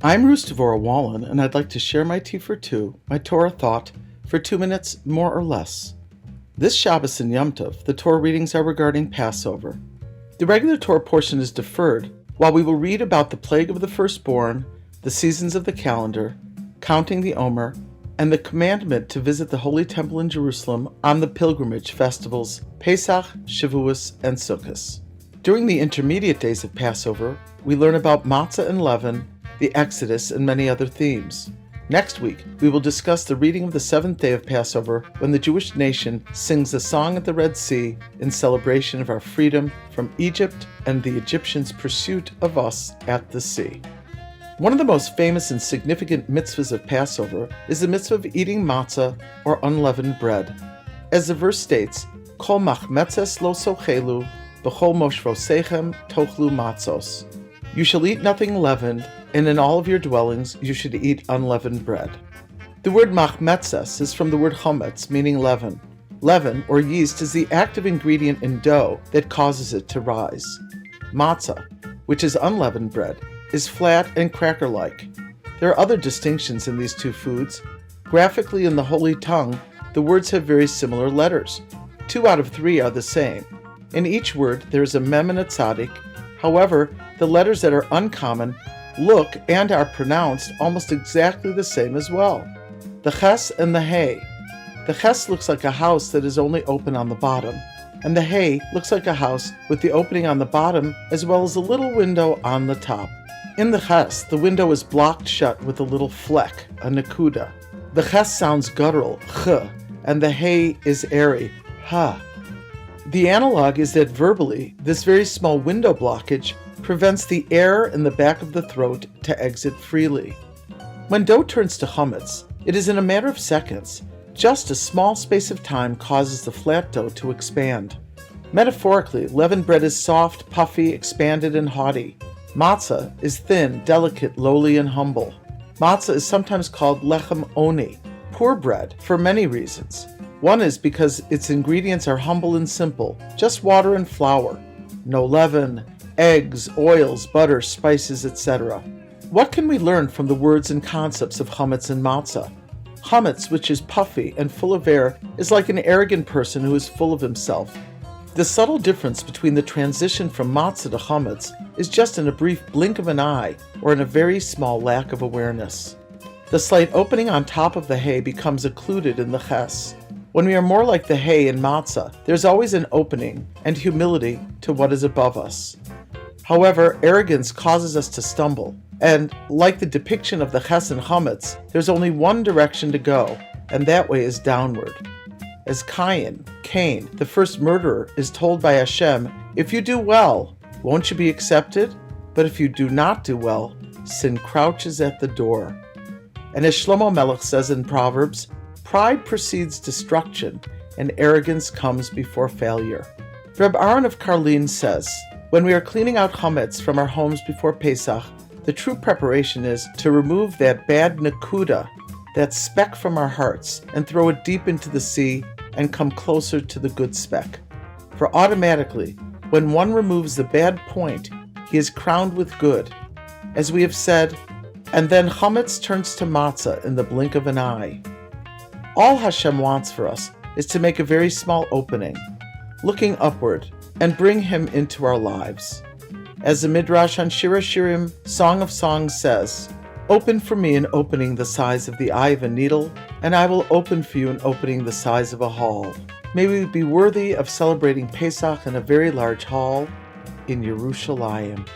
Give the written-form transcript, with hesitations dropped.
I'm Devorah Wallen, and I'd like to share my tea for two, my Torah thought, for 2 minutes, more or less. This Shabbos and Yom Tov, the Torah readings are regarding Passover. The regular Torah portion is deferred, while we will read about the plague of the firstborn, the seasons of the calendar, counting the Omer, and the commandment to visit the Holy Temple in Jerusalem on the pilgrimage festivals Pesach, Shavuos, and Sukkot. During the intermediate days of Passover, we learn about matzah and leaven, the Exodus, and many other themes. Next week, we will discuss the reading of the seventh day of Passover when the Jewish nation sings the song at the Red Sea in celebration of our freedom from Egypt and the Egyptians' pursuit of us at the sea. One of the most famous and significant mitzvahs of Passover is the mitzvah of eating matzah, or unleavened bread. As the verse states, Kol machmetzes lo sochelu, b'chol moshvosechem tochlu matzos. You shall eat nothing leavened, and in all of your dwellings you should eat unleavened bread. The word machmetzes is from the word chometz, meaning leaven. Leaven, or yeast, is the active ingredient in dough that causes it to rise. Matzah, which is unleavened bread, is flat and cracker-like. There are other distinctions in these two foods. Graphically in the Holy Tongue, the words have very similar letters. 2 out of 3 are the same. In each word there is a mem and a tzadik. However, the letters that are uncommon look and are pronounced almost exactly the same as well. The ches and the hey. The ches looks like a house that is only open on the bottom, and the hey looks like a house with the opening on the bottom as well as a little window on the top. In the ches, the window is blocked shut with a little fleck, a nakuda. The ches sounds guttural, ch, and the hey is airy, ha. The analog is that verbally, this very small window blockage prevents the air in the back of the throat to exit freely. When dough turns to chametz, it is in a matter of seconds. Just a small space of time causes the flat dough to expand. Metaphorically, leavened bread is soft, puffy, expanded, and haughty. Matzah is thin, delicate, lowly, and humble. Matzah is sometimes called lechem oni, poor bread, for many reasons. One is because its ingredients are humble and simple, just water and flour. No leaven, eggs, oils, butter, spices, etc. What can we learn from the words and concepts of chametz and matzah? Chametz, which is puffy and full of air, is like an arrogant person who is full of himself. The subtle difference between the transition from matzah to chametz is just in a brief blink of an eye or in a very small lack of awareness. The slight opening on top of the hay becomes occluded in the ches. When we are more like the hay in matzah, there's always an opening and humility to what is above us. However, arrogance causes us to stumble, and like the depiction of the ches and chametz, there's only one direction to go, and that way is downward. As Cain, the first murderer, is told by Hashem, if you do well, won't you be accepted? But if you do not do well, sin crouches at the door. And as Shlomo Melech says in Proverbs, pride precedes destruction, and arrogance comes before failure. Reb Aaron of Karlin says, when we are cleaning out chametz from our homes before Pesach, the true preparation is to remove that bad nakuda, that speck from our hearts, and throw it deep into the sea and come closer to the good speck. For automatically, when one removes the bad point, he is crowned with good. As we have said, and then chametz turns to matzah in the blink of an eye. All Hashem wants for us is to make a very small opening, looking upward, and bring Him into our lives. As the Midrash on Shir HaShirim, Song of Songs says, open for me an opening the size of the eye of a needle, and I will open for you an opening the size of a hall. May we be worthy of celebrating Pesach in a very large hall in Yerushalayim.